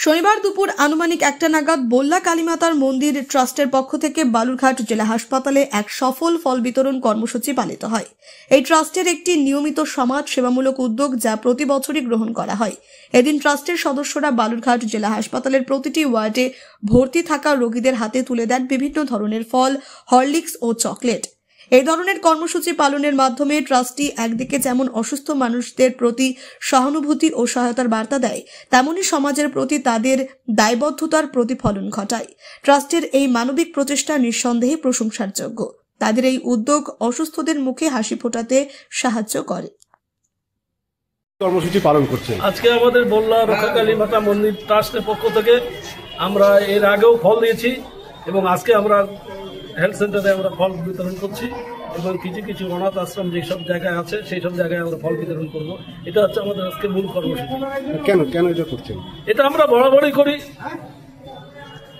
শনিবার দুপুর আনুমানিক 1টা নাগাদ বল্লা কালীমাতার মন্দির ট্রাস্টের পক্ষ থেকে বালুরঘাট জেলা হাসপাতালে এক সফল ফল বিতরণ কর্মসূচি পালিত হয়। এই ট্রাস্টের একটি নিয়মিত সমাজ সেবামূলক উদ্যোগ যা প্রতি বছরই গ্রহণ করা হয়। এদিন ট্রাস্টের সদস্যরা বালুরঘাট জেলা হাসপাতালের প্রতিটি ওয়ার্ডে ভর্তি থাকা রোগীদের হাতে তুলে দেন বিভিন্ন ধরনের ফল, হরলিক্স ও চকলেট। এই ধরনের কর্মসূচি পালনের মাধ্যমে ট্রাস্টটি একদিকে যেমন অসুস্থ মানুষদের প্রতি সহানুভূতি ও সহায়তার বার্তা দেয়, তেমনি সমাজের প্রতি তাদের দায়বদ্ধতার প্রতিফলন ঘটায়। ট্রাস্টের এই মানবিক প্রচেষ্টা নিঃসন্দেহে প্রশংসার যোগ্য। তাদের এই উদ্যোগ অসুস্থদের মুখে হাসি ফোটাতে সাহায্য করে। কর্মসূচি পালন করছে আজকে আমাদের বল্লা রক্ষাকালী মাতা মন্দির ট্রাস্টের পক্ষ থেকে আমরা এর আগেও ফল দিয়েছি এবং আজকে আমরা হেলথ সেন্টারে আমরা ফল বিতরণ করছি এবং কিছু কিছু অনাথ আশ্রম যেসব জায়গায় আছে সেই সব জায়গায় আমরা ফল বিতরণ করব। এটা হচ্ছে আমাদের আজকে মূল কর্মসূচি। কেন এটা করছেন? এটা আমরা বরাবরই করি।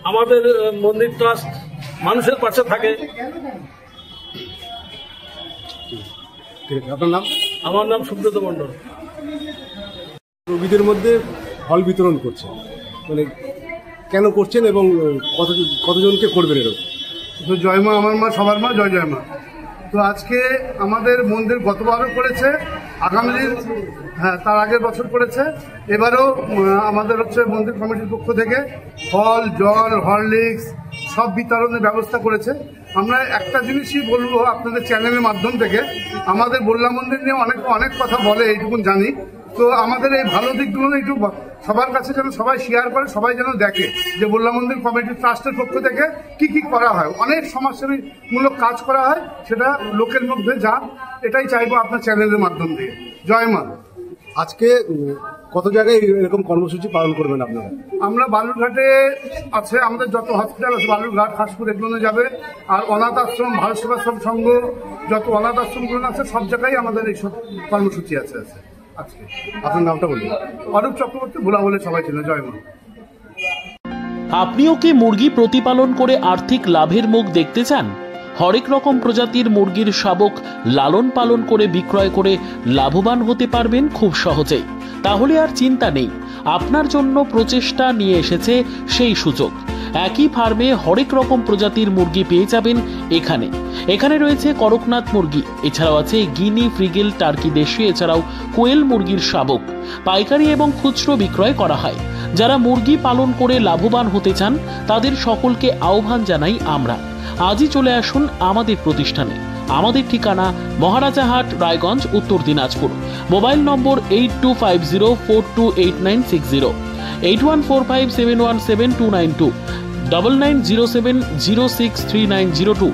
আমাদের মন্দির ট্রাস্ট মানুষের পাশে থাকে। আপনার নাম? আমার নাম সুব্রত মণ্ডল। রোগীদের মধ্যে ফল বিতরণ করছেন, মানে কেন করছেন এবং কতজনকে করবেন এরকম? তো জয় মা, আমার মা, সবার মা, জয় জয় মা। তো আজকে আমাদের মন্দির গতবারও করেছে, আগামী দিন তার আগের বছর করেছে, এবারও আমাদের হচ্ছে মন্দির কমিটির পক্ষ থেকে ফল, জল, হরলিক্স সব বিতরণের ব্যবস্থা করেছে। আমরা একটা জিনিসই বলবো আপনাদের চ্যানেলের মাধ্যম থেকে, আমাদের বল্লা মন্দির নিয়ে অনেক কথা বলে, এইটুকুন জানি। তো আমাদের এই ভালো দিকগুলো একটু সবার কাছে যেন সবাই শেয়ার করে, সবাই যেন দেখে যে বল্লা মন্দির কমিটি ট্রাস্টের পক্ষ থেকে কি করা হয়। অনেক সমাজসেবামূলক কাজ করা হয়, সেটা লোকের মধ্যে যান, এটাই চাইবো আপনার চ্যানেলের মাধ্যম দিয়ে। জয় মা। আজকে কত জায়গায় এরকম কর্মসূচি পালন করবেন আপনারা? আমরা বালুরঘাটে আছে, আমাদের যত হসপিটাল আছে বালুরঘাট, খাসপুর এগুলো যাবে, আর অনাথ আশ্রম, ভারত সেবাশ্রম সংঘ যত অনাথ আশ্রমগুলো আছে সব জায়গায় আমাদের এইসব কর্মসূচি আছে। আজকে আপনার নামটা বলুন। অরূপ চক্রবর্তী, ভোলা বলে সবাই ছিল। জয় মা। আপনিও কি মুরগি প্রতিপালন করে আর্থিক লাভের মুখ দেখতে চান? হরেক রকম প্রজাতির মুরগির শাবক লালন পালন করে বিক্রয় করে লাভবান হতে পারবেন খুব সহজেই। তাহলে আর চিন্তা নেই, আপনার জন্য প্রচেষ্টা নিয়ে এসেছে সেই সুযোগ। একই ফার্মে হরেক রকম প্রজাতির মুরগি পেয়ে যাবেন এখানে রয়েছে করকনাথ মুরগি, এছাড়াও আছে গিনি, ফ্রিগেল, টার্কি দেশি, এছাড়াও কোয়েল মুরগির শাবক পাইকারি এবং খুচরো বিক্রয় করা হয়। যারা মুরগি পালন করে লাভবান হতে চান তাদের সকলকে আহ্বান জানাই আমরা। আজই চলে আসুন আমাদের প্রতিষ্ঠানে। আমাদের ঠিকানা মহারাজাহাট, রায়গঞ্জ, উত্তর দিনাজপুর। মোবাইল নম্বর 8250428960, 8145717292, 9907063902।